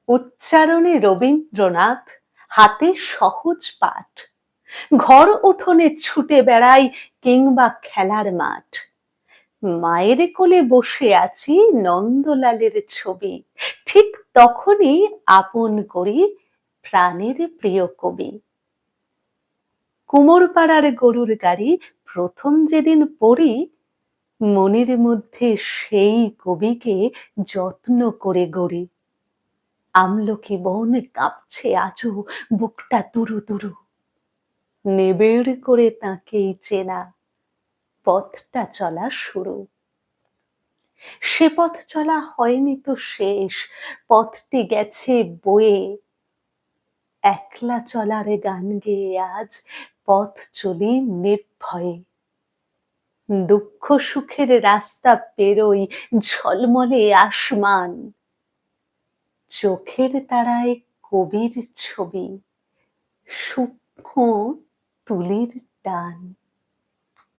উচ্চারণে রবীন্দ্রনাথ, হাতে সহজ পাঠ, ঘর উঠোনে ছুটে বেড়াই কিংবা খেলার মাঠ। মায়ের কোলে বসে আছি, নন্দলালের ছবি, ঠিক তখনই আপন করি প্রাণের প্রিয় কবি। কুমোরপাড়ার গরুর গাড়ি প্রথম যেদিন পড়ি, মনের মধ্যে সেই কবিকে যত্ন করে গড়ি। আমলকি বন কাঁপছে আজও, বুকটা দুরু দুরু, নিবিড় করে তাকেই চেনা, পথটা চলা শুরু। সে পথ চলা হয়নি তো শেষ, পথটি গেছে বয়ে। একলা চলার গান গেয়ে আজ পথ চলি নির্ভয়ে। দুঃখ সুখের রাস্তা পেরোই, ঝলমলে আসমান, চোখের তারায় কবির ছবি, সূক্ষ্ম তুলির টান।